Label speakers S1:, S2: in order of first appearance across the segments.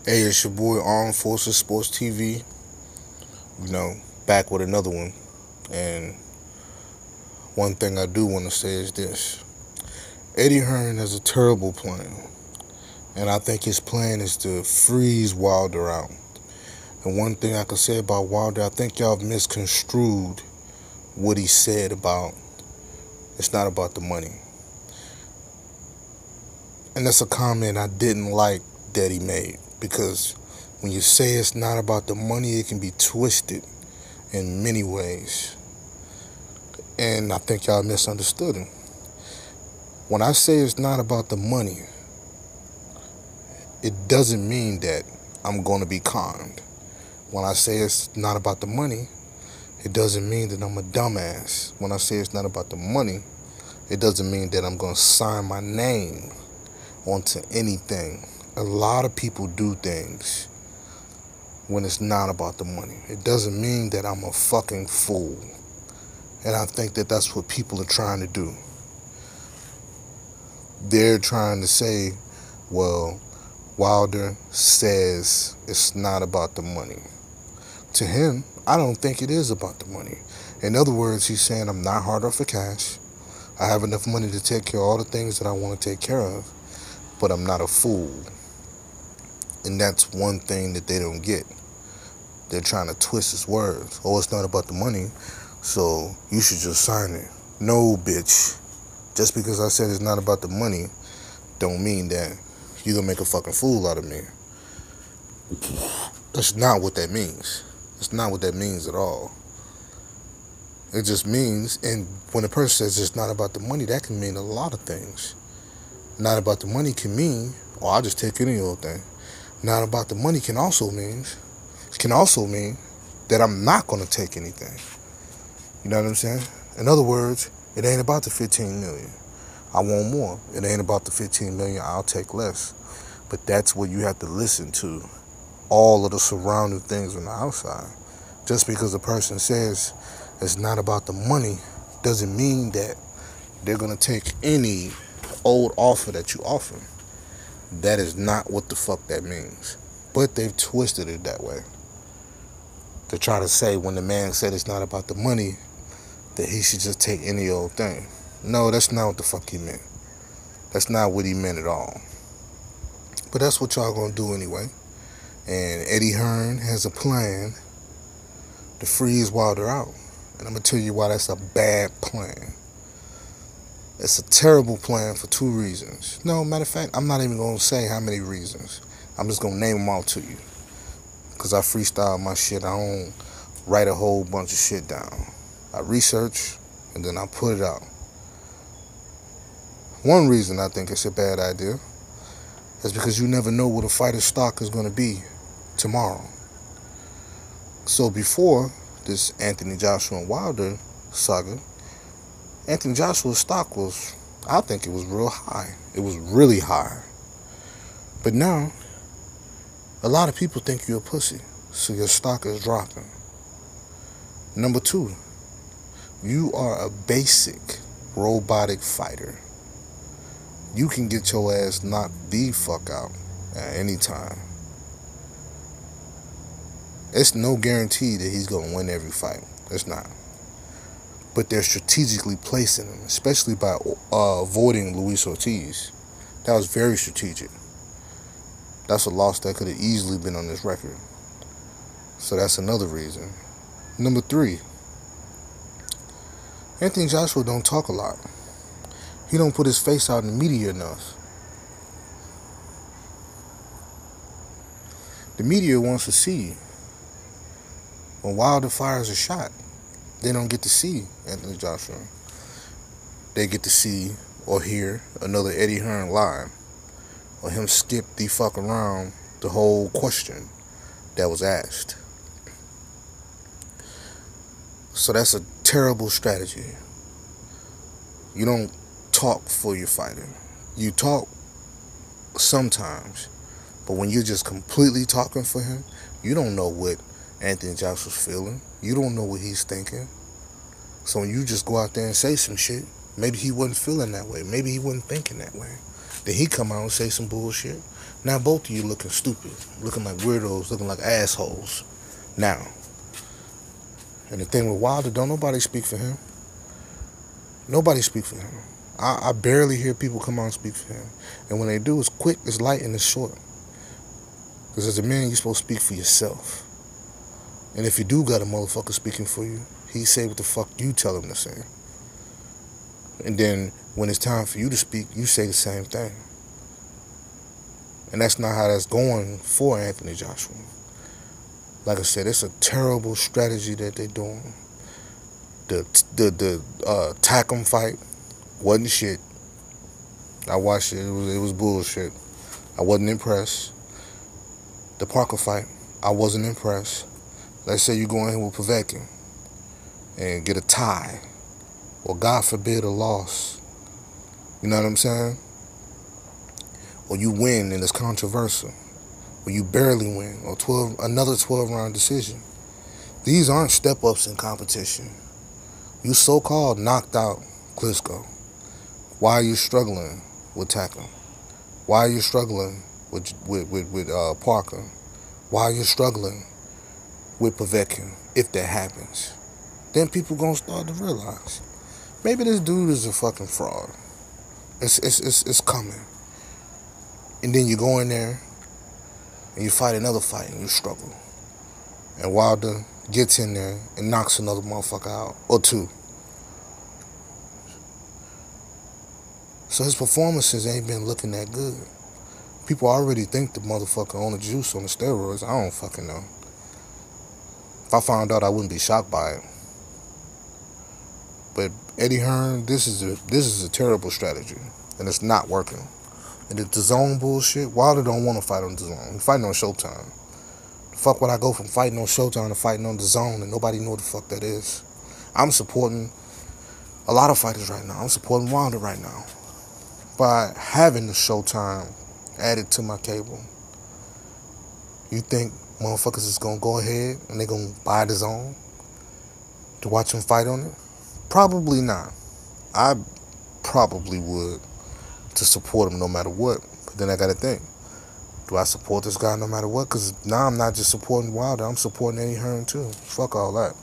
S1: Hey, it's your boy Armed Forces Sports TV. Back with another one. And one thing I do want to say is this: Eddie Hearn has a terrible plan, and I think his plan is to freeze Wilder out. And one thing I can say about Wilder, I think y'all have misconstrued what he said about it's not about the money. And that's a comment I didn't like that he made, because when you say it's not about the money, it can be twisted in many ways. And I think y'all misunderstood him. When I say it's not about the money, it doesn't mean that I'm going to be conned. When I say it's not about the money, it doesn't mean that I'm a dumbass. When I say it's not about the money, it doesn't mean that I'm going to sign my name onto anything. A lot of people do things when it's not about the money. It doesn't mean that I'm a fucking fool. And I think that that's what people are trying to do. They're trying to say, well, Wilder says it's not about the money. To him, I don't think it is about the money. In other words, he's saying I'm not hard up for cash. I have enough money to take care of all the things that I want to take care of, but I'm not a fool. And that's one thing that they don't get. They're trying to twist his words. Oh, it's not about the money, so you should just sign it. No, bitch. Just because I said it's not about the money don't mean that you're going to make a fucking fool out of me. That's not what that means. It's not what that means at all. It just means, and when a person says it's not about the money, that can mean a lot of things. Not about the money can mean, oh, I'll just take any old thing. Not about the money can also mean that I'm not going to take anything. You know what I'm saying? In other words, it ain't about the 15 million. I want more. It ain't about the 15 million. I'll take less. But that's what you have to listen to. All of the surrounding things on the outside. Just because a person says it's not about the money doesn't mean that they're going to take any old offer that you offer. That is not what the fuck that means. But they've twisted it that way. To try to say when the man said it's not about the money, that he should just take any old thing. No, that's not what the fuck he meant. That's not what he meant at all. But that's what y'all gonna do anyway. And Eddie Hearn has a plan to freeze Wilder out. And I'm gonna tell you why that's a bad plan. It's a terrible plan for two reasons. No, matter of fact, I'm not even gonna say how many reasons. I'm just gonna name them all to you. Because I freestyle my shit. I don't write a whole bunch of shit down. I research and then I put it out. One reason I think it's a bad idea is because you never know what a fighter's stock is going to be tomorrow. So before this Anthony Joshua and Wilder saga, Anthony Joshua's stock was, I think it was real high. It was really high. But now, a lot of people think you're a pussy, so your stock is dropping. Number two, you are a basic robotic fighter. You can get your ass knocked the fuck out at any time. It's no guarantee that he's going to win every fight. It's not. But they're strategically placing him, especially by avoiding Luis Ortiz. That was very strategic. That's a loss that could have easily been on this record. So that's another reason. Number three, Anthony Joshua don't talk a lot. He don't put his face out in the media enough. The media wants to see when Wilder fires a shot. They don't get to see Anthony Joshua. They get to see or hear another Eddie Hearn lie, or him skip the fuck around the whole question that was asked. So that's a terrible strategy. You don't talk for your fighter. You talk sometimes, but when you're just completely talking for him, you don't know what Anthony Joshua's feeling. You don't know what he's thinking. So when you just go out there and say some shit, maybe he wasn't feeling that way. Maybe he wasn't thinking that way. Then he come out and say some bullshit. Now both of you looking stupid, looking like weirdos, looking like assholes. Now, and the thing with Wilder, don't nobody speak for him. Nobody speak for him. I barely hear people come out and speak for him. And when they do, it's quick, it's light, and it's short. Because as a man, you're supposed to speak for yourself. And if you do got a motherfucker speaking for you, he say what the fuck you tell him to say. And then when it's time for you to speak, you say the same thing. And that's not how that's going for Anthony Joshua. Like I said, it's a terrible strategy that they're doing. The Tack'em fight wasn't shit. I watched it. It was bullshit. I wasn't impressed. The Parker fight, I wasn't impressed. Let's say you go in here with Povetkin and get a tie, or God forbid a loss. You know what I'm saying? Or you win and it's controversial, or you barely win, or another 12-round decision. These aren't step-ups in competition. You so-called knocked out Klitschko. Why are you struggling with Tack'em? Why are you struggling with Parker? Why are you struggling with Povetkin? If that happens, then people gonna start to realize maybe this dude is a fucking fraud. It's coming. And then you go in there and you fight another fight and you struggle. And Wilder gets in there and knocks another motherfucker out, or two. So his performances ain't been looking that good. People already think the motherfucker on the juice, on the steroids. I don't fucking know. If I found out, I wouldn't be shocked by it. But Eddie Hearn, this is a terrible strategy, and it's not working. And the DAZN bullshit, Wilder don't want to fight on DAZN. He's fighting on Showtime. The fuck would I go from fighting on Showtime to fighting on DAZN and nobody know what the fuck that is? I'm supporting a lot of fighters right now. I'm supporting Wilder right now by having the Showtime added to my cable. You think motherfuckers is gonna go ahead and they gonna buy DAZN to watch him fight on it? Probably not. I probably would, to support him no matter what. But then I gotta think, do I support this guy no matter what? Because now I'm not just supporting Wilder, I'm supporting Eddie Hearn too. Fuck all that.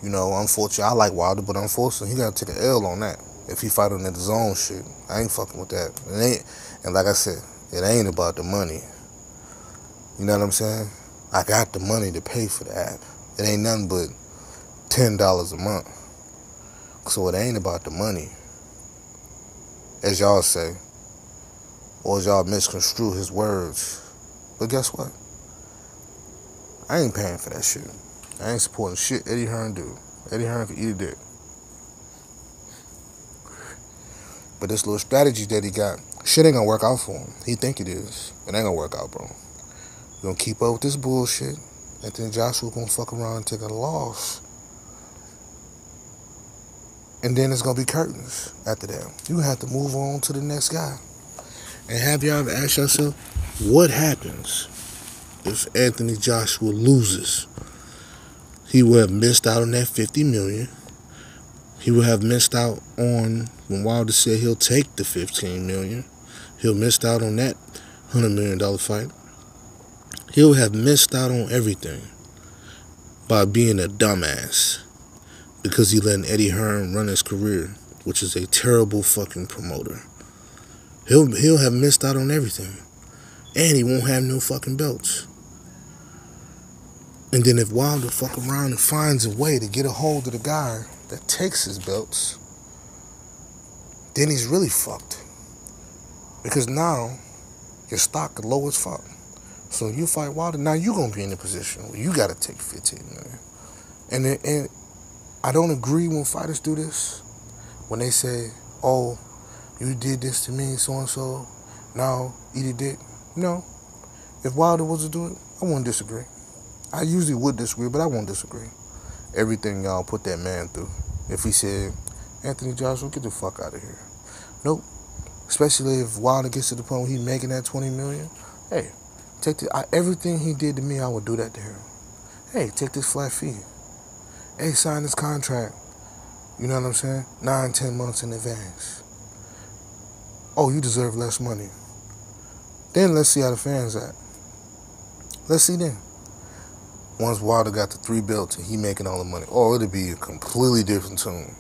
S1: You know, unfortunately, I like Wilder, but unfortunately, he gotta take an L on that. If he fight on that DAZN shit, I ain't fucking with that. And like I said, it ain't about the money. You know what I'm saying? I got the money to pay for the app. It ain't nothing but $10 a month. So it ain't about the money, as y'all say, or as y'all misconstrue his words. But guess what? I ain't paying for that shit. I ain't supporting shit Eddie Hearn do. Eddie Hearn can eat a dick. But this little strategy that he got, shit ain't gonna work out for him. He think it is. It ain't gonna work out, bro. You gonna keep up with this bullshit, and then Joshua gonna fuck around and take a loss. And then it's gonna be curtains after that. You have to move on to the next guy. And have y'all ever asked yourself, what happens if Anthony Joshua loses? He would have missed out on that $50 million. He would have missed out on when Wilder said he'll take the $15 million. He'll missed out on that $100 million fight. He'll have missed out on everything by being a dumbass, because he let Eddie Hearn run his career, which is a terrible fucking promoter. He'll have missed out on everything, and he won't have no fucking belts. And then if Wilder fuck around and finds a way to get a hold of the guy that takes his belts, then he's really fucked, because now your stock is low as fuck. So you fight Wilder, now you're gonna be in a position where you gotta take $15 million. And I don't agree when fighters do this, when they say, oh, you did this to me, so and so, now eat a dick. No, if Wilder was to do it, I wouldn't disagree. I usually would disagree, but I won't disagree. Everything y'all put that man through. If he said, Anthony Joshua, get the fuck out of here. Nope. Especially if Wilder gets to the point where he's making that $20 million. Hey, everything he did to me, I would do that to him. Hey, take this flat fee. Hey, sign this contract. You know what I'm saying? 9, 10 months in advance. Oh, you deserve less money. Then let's see how the fans act. Let's see then. Once Wilder got the 3 belts and he making all the money, oh, it'll be a completely different tune.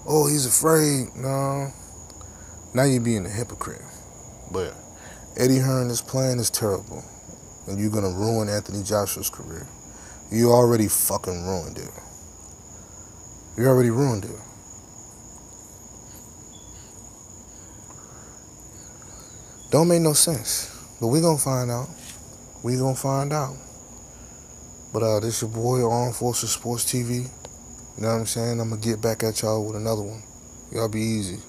S1: Oh, he's afraid. No. Now you're being a hypocrite. But Eddie Hearn, this plan is terrible. And you're going to ruin Anthony Joshua's career. You already fucking ruined it. You already ruined it. Don't make no sense. But we going to find out. We going to find out. But this your boy, Armed Forces Sports TV. You know what I'm saying? I'm going to get back at y'all with another one. Y'all be easy.